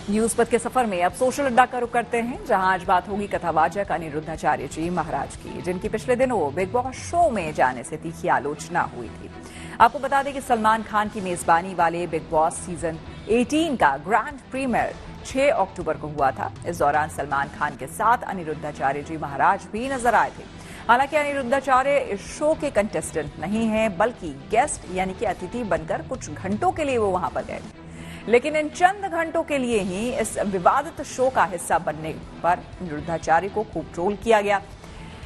News पथ के सफर में अब सोशल अड्डा का रुख करते हैं, जहां आज बात होगी कथावाचक अनिरुद्धाचार्य जी महाराज की, जिनकी पिछले दिनों बिग बॉस शो में जाने से तीखी आलोचना हुई थी। आपको बता दें कि सलमान खान की मेजबानी वाले बिग बॉस सीजन 18 का ग्रैंड प्रीमियर 6 अक्टूबर को हुआ था। इस दौरान सलमान खान के साथ अनिरुद्धाचार्य जी महाराज भी नजर आए थे। हालांकि अनिरुद्धाचार्य इस शो के कंटेस्टेंट नहीं हैं, बल्कि गेस्ट यानी कि अतिथि बनकर कुछ घंटों के लिए वो वहां पर गए, लेकिन इन चंद घंटों के लिए ही इस विवादित शो का हिस्सा बनने पर अनिरुद्धाचार्य को खूब ट्रोल किया गया।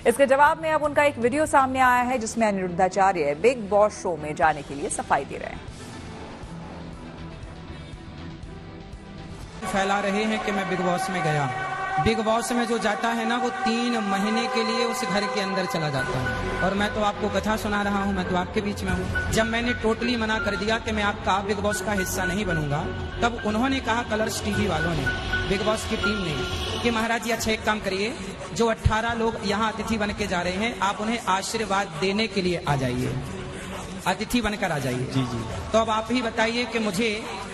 इसके जवाब में अब उनका एक वीडियो सामने आया है, जिसमें अनिरुद्धाचार्य बिग बॉस शो में जाने के लिए सफाई दे रहे हैं। फैला रहे हैं कि मैं बिग बॉस में गया। बिग बॉस में जो जाता है ना, वो 3 महीने के लिए उस घर के अंदर चला जाता है। और मैं तो आपको कथा सुना रहा हूँ, मैं तो आपके बीच में हूँ। जब मैंने टोटली मना कर दिया कि मैं आपका बिग बॉस का हिस्सा नहीं बनूंगा, तब उन्होंने कहा, कलर्स टीवी वालों ने, बिग बॉस की टीम ने, कि महाराज जी अच्छा एक काम करिए, जो 18 लोग यहाँ अतिथि बन के जा रहे हैं, आप उन्हें आशीर्वाद देने के लिए आ जाइए, अतिथि बनकर आ जाइए। जी जी। तो अब आप ही बताइए कि मुझे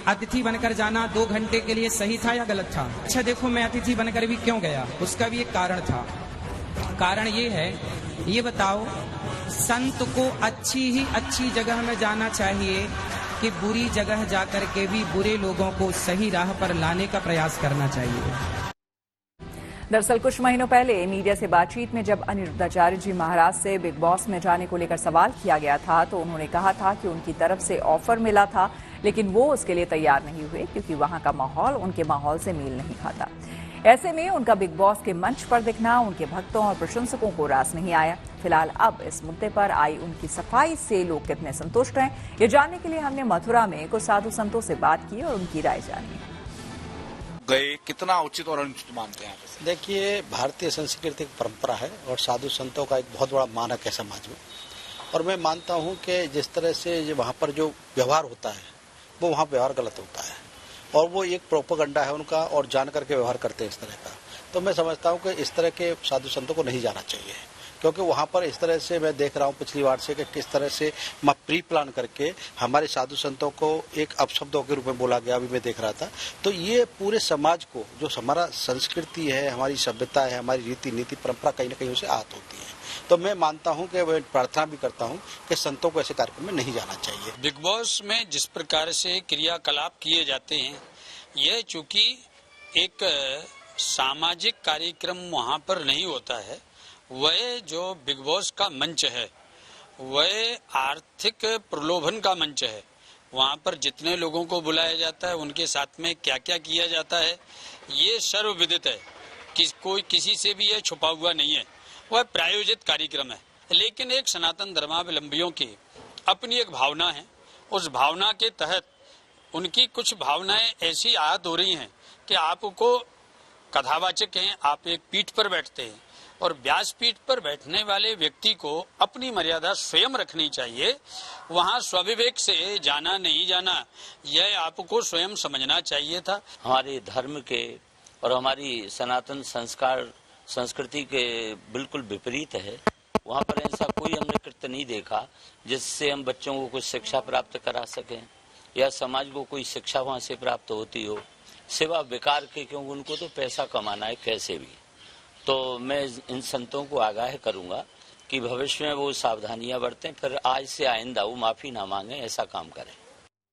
अतिथि बनकर जाना 2 घंटे के लिए सही था या गलत था? अच्छा देखो, मैं अतिथि बनकर भी क्यों गया, उसका भी एक कारण था। कारण ये है, ये बताओ, संत को अच्छी जगह में जाना चाहिए कि बुरी जगह जाकर के भी बुरे लोगों को सही राह पर लाने का प्रयास करना चाहिए। दरअसल कुछ महीनों पहले मीडिया से बातचीत में जब अनिरुद्धाचार्य जी महाराज से बिग बॉस में जाने को लेकर सवाल किया गया था, तो उन्होंने कहा था कि उनकी तरफ से ऑफर मिला था, लेकिन वो उसके लिए तैयार नहीं हुए, क्योंकि वहां का माहौल उनके माहौल से मेल नहीं खाता। ऐसे में उनका बिग बॉस के मंच पर दिखना उनके भक्तों और प्रशंसकों को रास नहीं आया। फिलहाल अब इस मुद्दे पर आई उनकी सफाई से लोग कितने संतुष्ट हैं, ये जानने के लिए हमने मथुरा में कुछ साधु संतों से बात की और उनकी राय जानी। गए कितना उचित और अनुचित मानते हैं? देखिए, भारतीय संस्कृति की परंपरा है और साधु संतों का एक बहुत बड़ा मानक है समाज में। और मैं मानता हूं कि जिस तरह से वहां पर जो व्यवहार होता है, वो वहां व्यवहार गलत होता है और वो एक प्रोपेगेंडा है उनका, और जान करके व्यवहार करते हैं इस तरह का। तो मैं समझता हूं कि इस तरह के साधु संतों को नहीं जाना चाहिए, क्योंकि वहां पर इस तरह से मैं देख रहा हूं पिछली बार से कि किस तरह से प्री प्लान करके हमारे साधु संतों को एक अपशब्दों के रूप में बोला गया, अभी मैं देख रहा था। तो ये पूरे समाज को, जो हमारा संस्कृति है, हमारी सभ्यता है, हमारी रीति नीति परंपरा कहीं न कहीं उसे आहत होती है। तो मैं मानता हूं कि मैं प्रार्थना भी करता हूं कि संतों को ऐसे कार्यक्रम में नहीं जाना चाहिए। बिग बॉस में जिस प्रकार से क्रियाकलाप किए जाते हैं, यह चूंकि एक सामाजिक कार्यक्रम वहाँ पर नहीं होता है, वह जो बिग बॉस का मंच है वह आर्थिक प्रलोभन का मंच है। वहाँ पर जितने लोगों को बुलाया जाता है, उनके साथ में क्या क्या किया जाता है, ये सर्वविदित है। कोई किसी से भी यह छुपा हुआ नहीं है, वह प्रायोजित कार्यक्रम है। लेकिन एक सनातन धर्मावलंबियों की अपनी एक भावना है, उस भावना के तहत उनकी कुछ भावनाएं ऐसी आहत हो रही हैं कि आपको कथावाचक हैं, आप एक पीठ पर बैठते हैं, और व्यासपीठ पर बैठने वाले व्यक्ति को अपनी मर्यादा स्वयं रखनी चाहिए। वहां स्वविवेक से जाना नहीं जाना, यह आपको स्वयं समझना चाहिए था। हमारे धर्म के और हमारी सनातन संस्कार संस्कृति के बिल्कुल विपरीत है। वहाँ पर ऐसा कोई हमने कृत्य नहीं देखा जिससे हम बच्चों को कुछ शिक्षा प्राप्त करा सकें या समाज को कोई शिक्षा वहाँ से प्राप्त होती हो, सिवा बेकार के, क्योंकि उनको तो पैसा कमाना है कैसे भी। तो मैं इन संतों को आगाह करूंगा कि भविष्य में वो सावधानियां बरतें, फिर आज से आइंदा वो माफी ना मांगे, ऐसा काम करें।